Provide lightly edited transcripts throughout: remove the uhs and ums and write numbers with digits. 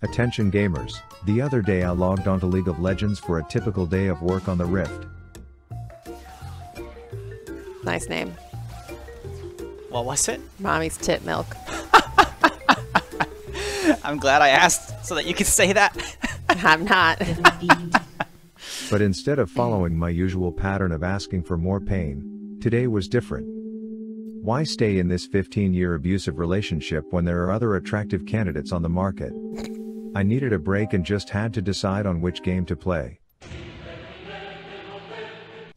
Attention gamers, the other day I logged onto League of Legends for a typical day of work on the Rift. Nice name. What was it? Mommy's tit milk. I'm glad I asked so that you could say that. I'm not. But instead of following my usual pattern of asking for more pain, today was different. Why stay in this 15-year abusive relationship when there are other attractive candidates on the market? I needed a break and just had to decide on which game to play.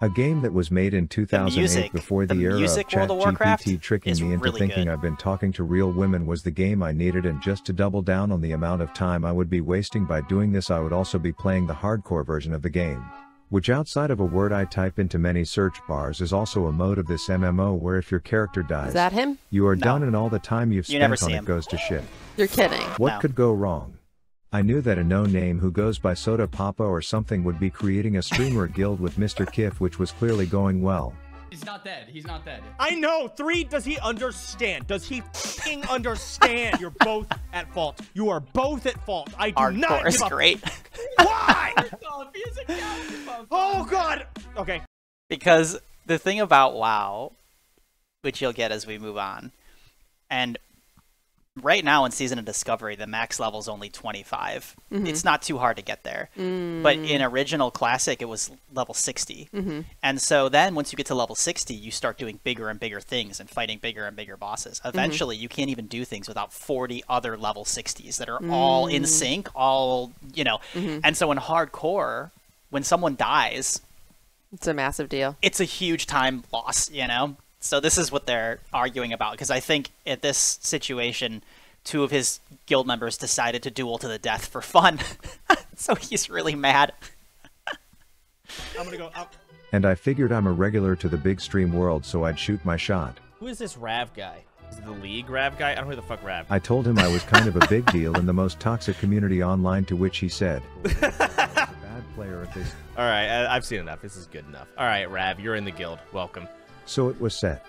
A game that was made in 2008 before the era of ChatGPT tricking me into thinking I've been talking to real women was the game I needed, and just to double down on the amount of time I would be wasting by doing this, I would also be playing the hardcore version of the game, which outside of a word I type into many search bars is also a mode of this MMO where if your character dies, Is that him? you are done and all the time you've spent on it goes to shit. You're kidding. What could go wrong? I knew that a no-name who goes by Soda Papa or something would be creating a streamer guild with Mr. Kiff, which was clearly going well. He's not dead. He's not dead. I know. 3, does he understand? Does he f***ing understand? You're both at fault. You are both at fault. I do not give a great. Why? Oh, God. Okay. Because the thing about WoW, which you'll get as we move on, and right now in Season of Discovery, the max level is only 25. It's not too hard to get there. But in Original Classic, it was level 60. And so then once you get to level 60, you start doing bigger and bigger things and fighting bigger and bigger bosses. Eventually, you can't even do things without 40 other level 60s that are all in sync, all, you know. And so in Hardcore, when someone dies, it's a massive deal. It's a huge time loss, you know? So this is what they're arguing about, because I think at this situation, 2 of his guild members decided to duel to the death for fun. So he's really mad. I'm gonna go up. And I figured I'm a regular to the big stream world, so I'd shoot my shot. Who is this Rav guy? Is it the League Rav guy? I don't know who the fuck Rav. I told him I was kind of a big deal in the most toxic community online, to which he said, bad player at this. All right, I've seen enough. This is good enough. All right, Rav, you're in the guild. Welcome. So it was set.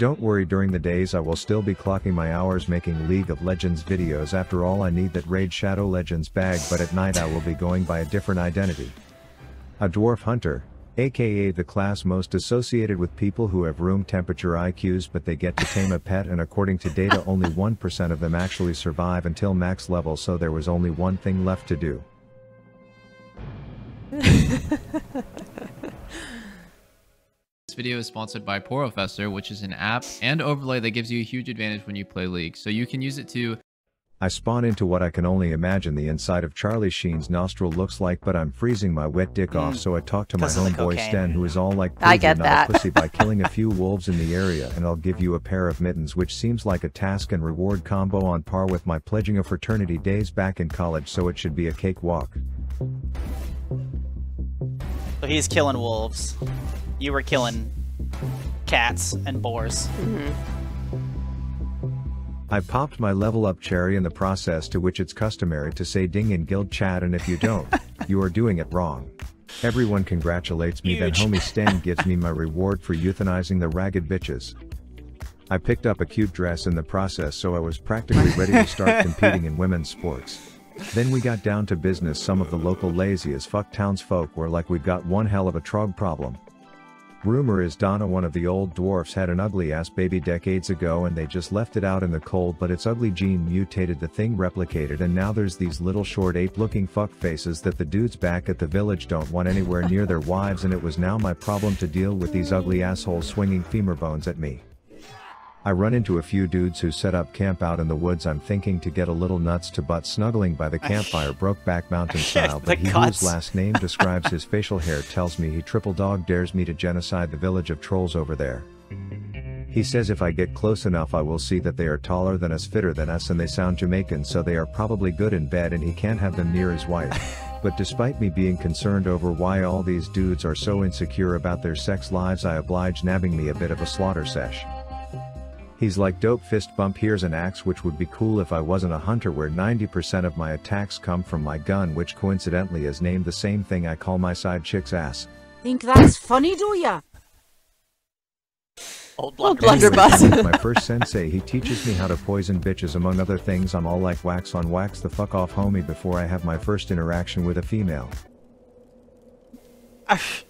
Don't worry, during the days I will still be clocking my hours making League of Legends videos. After all, I need that Raid Shadow Legends bag, but at night I will be going by a different identity. A dwarf hunter, aka the class most associated with people who have room temperature IQs, but they get to tame a pet, and according to data only 1% of them actually survive until max level, so there was only one thing left to do. This video is sponsored by Professor, which is an app and overlay that gives you a huge advantage when you play League. So you can use it to... I spawn into what I can only imagine the inside of Charlie Sheen's nostril looks like, but I'm freezing my wet dick off, so I talk to my homeboy Stan, who is all like, I get that. A pussy by killing a few wolves in the area, and I'll give you a pair of mittens, which seems like a task and reward combo on par with my pledging a fraternity days back in college, so it should be a cakewalk. So he's killing wolves. You were killing cats and boars. I popped my level up cherry in the process, to which it's customary to say ding in guild chat, and if you don't, you are doing it wrong. Everyone congratulates me, then homie Stan gives me my reward for euthanizing the ragged bitches. I picked up a cute dress in the process, so I was practically ready to start competing in women's sports. Then we got down to business. Some of the local lazy as fuck townsfolk were like, we've got one hell of a trog problem. Rumor is Donna, one of the old dwarfs, had an ugly ass baby decades ago and they just left it out in the cold, but its ugly gene mutated, the thing replicated, and now there's these little short ape looking fuck faces that the dudes back at the village don't want anywhere near their wives, and it was now my problem to deal with these ugly assholes swinging femur bones at me. I run into a few dudes who set up camp out in the woods. I'm thinking to get a little nuts to butt snuggling by the campfire, Brokeback Mountain style, but he whose last name describes his facial hair tells me he triple dog dares me to genocide the village of trolls over there. He says if I get close enough I will see that they are taller than us, fitter than us, and they sound Jamaican, so they are probably good in bed and he can't have them near his wife. But despite me being concerned over why all these dudes are so insecure about their sex lives, I oblige nabbing me a bit of a slaughter sesh. He's like, dope, fist bump, here's an axe, which would be cool if I wasn't a hunter, where 90% of my attacks come from my gun, which coincidentally is named the same thing I call my side chick's ass. Think that's funny, do ya? Old Old blunderbuss. blunderbuss. With my first sensei, he teaches me how to poison bitches among other things. I'm all like wax on wax the fuck off homie before I have my first interaction with a female.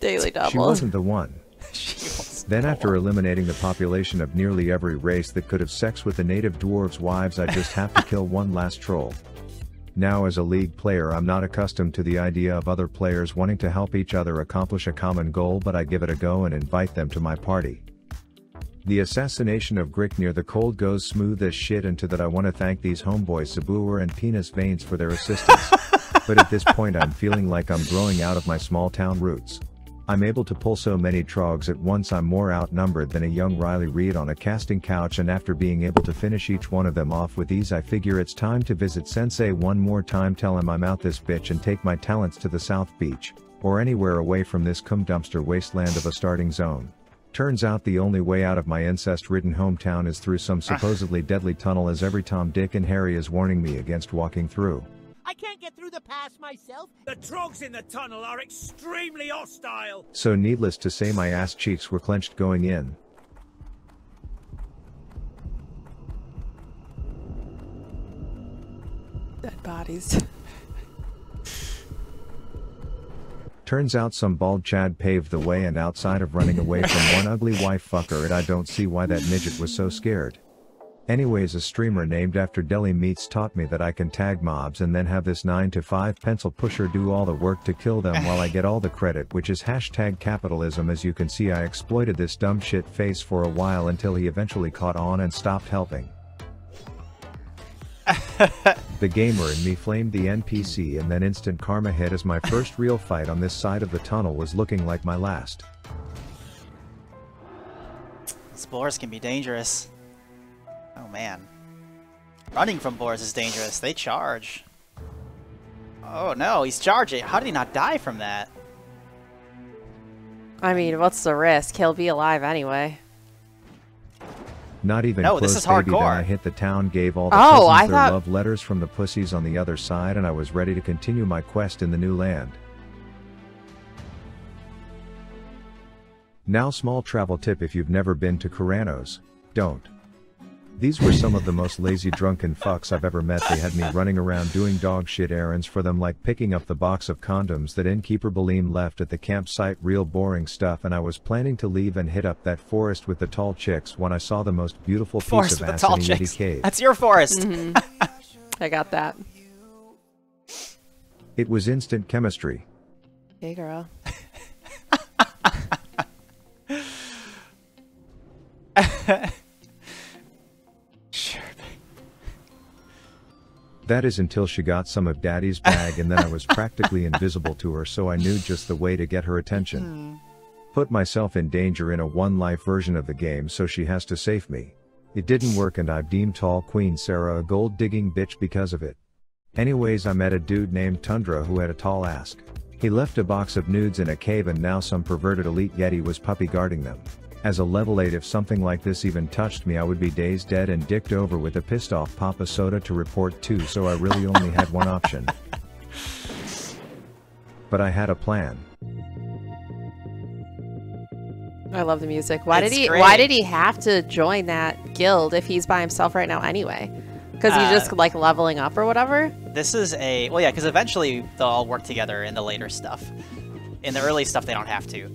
Daily double. She wasn't the one. She was Then after eliminating the population of nearly every race that could have sex with the native dwarves' wives, I just have to kill one last troll. Now as a League player, I'm not accustomed to the idea of other players wanting to help each other accomplish a common goal, but I give it a go and invite them to my party. The assassination of Grick near the cold goes smooth as shit, and to that I want to thank these homeboys Zabur and Penis Veins for their assistance. But at this point I'm feeling like I'm growing out of my small town roots. I'm able to pull so many trogs at once. I'm more outnumbered than a young Riley Reid on a casting couch, and after being able to finish each one of them off with ease, I figure it's time to visit Sensei one more time, tell him I'm out this bitch, and take my talents to the South Beach, or anywhere away from this cum dumpster wasteland of a starting zone. Turns out the only way out of my incest-ridden hometown is through some supposedly deadly tunnel, as every Tom, Dick, and Harry is warning me against walking through. I can't get through the pass myself. The trogs in the tunnel are extremely hostile. So needless to say, my ass cheeks were clenched going in. Dead bodies. Turns out some bald Chad paved the way, and outside of running away from one ugly wife fucker, I don't see why that midget was so scared. Anyways, a streamer named after deli meats taught me that I can tag mobs and then have this 9-to-5 pencil pusher do all the work to kill them while I get all the credit, which is hashtag capitalism. As you can see, I exploited this dumb shit face for a while until he eventually caught on and stopped helping. The gamer in me flamed the NPC, and then instant karma hit, as my first real fight on this side of the tunnel was looking like my last. Spores can be dangerous. Oh man. Running from boars is dangerous. They charge. Oh no, he's charging. How did he not die from that? I mean, what's the risk? He'll be alive anyway. Not even No, close, this is baby. Then hardcore. I hit the town, gave all the Oh, cousins I their thought- love letters from the pussies on the other side, and I was ready to continue my quest in the new land. Now, small travel tip: if you've never been to Carano's, don't. These were some of the most lazy drunken fucks I've ever met. They had me running around doing dog shit errands for them, like picking up the box of condoms that innkeeper Balim left at the campsite. Real boring stuff, and I was planning to leave and hit up that forest with the tall chicks when I saw the most beautiful piece Forest of with the ass tall in a Yeti chicks. cave. That's your forest. I got that. It was instant chemistry. Hey, girl. Sure. That is until she got some of Daddy's bag, and then I was practically invisible to her, so I knew just the way to get her attention. Put myself in danger in a one-life version of the game, so she has to save me. It didn't work, and I've deemed tall Queen Sarah a gold-digging bitch because of it. Anyways, I met a dude named Tundra who had a tall ass. He left a box of nudes in a cave, and now some perverted elite Yeti was puppy guarding them. As a level 8, if something like this even touched me, I would be dazed, dead, and dicked over with a pissed off Papa Soda to report to, so I really only had one option. But I had a plan. I love the music. Why It's did great. he have to join that guild if he's by himself right now anyway? Because he's just like leveling up or whatever? This is a well, yeah, because eventually they'll all work together in the later stuff. In the early stuff, they don't have to.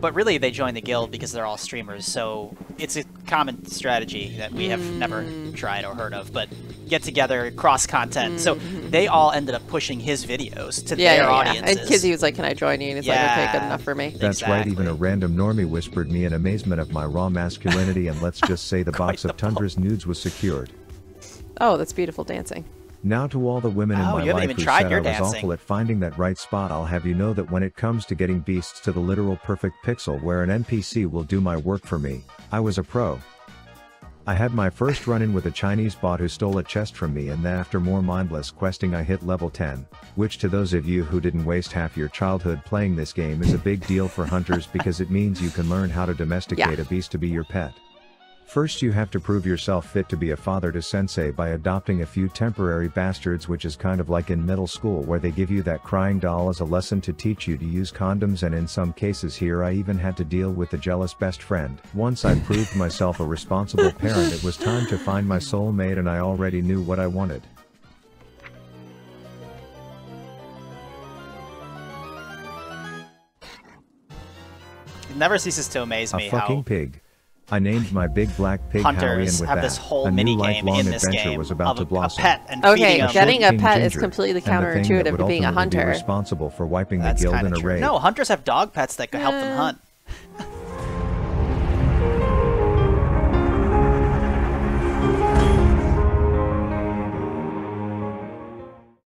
But really, they join the guild because they're all streamers. So it's a common strategy that we have never tried or heard of. But get together, cross content. So they all ended up pushing his videos to their audiences. And Kizzy was like, "Can I join you?" And he's like, "Okay, good enough for me." That's right, even a random normie whispered me in amazement of my raw masculinity, and let's just say the box of Tundra's nudes was secured. Oh, that's beautiful dancing. Now to all the women in Oh, my you haven't life even who tried said your I was dancing. awful at finding that right spot, I'll have you know that when it comes to getting beasts to the literal perfect pixel where an NPC will do my work for me, I was a pro. I had my first run-in with a Chinese bot who stole a chest from me, and then after more mindless questing I hit level 10, which to those of you who didn't waste half your childhood playing this game is a big deal for hunters because it means you can learn how to domesticate a beast to be your pet. First you have to prove yourself fit to be a father to sensei by adopting a few temporary bastards, which is kind of like in middle school where they give you that crying doll as a lesson to teach you to use condoms, and in some cases here I even had to deal with the jealous best friend. Once I proved myself a responsible parent, it was time to find my soulmate, and I already knew what I wanted. It never ceases to amaze me A fucking how pig. I named my big black pig Howie, and hunters with have that, this whole a mini new game lifelong in this adventure game was about of to a blossom. pet and Okay, feeding them. getting a King pet is Ginger, completely and the thing that counterintuitive would to being a ultimately be hunter. responsible for wiping That's the guild kind in of a true. raid. No, hunters have dog pets that can help them hunt.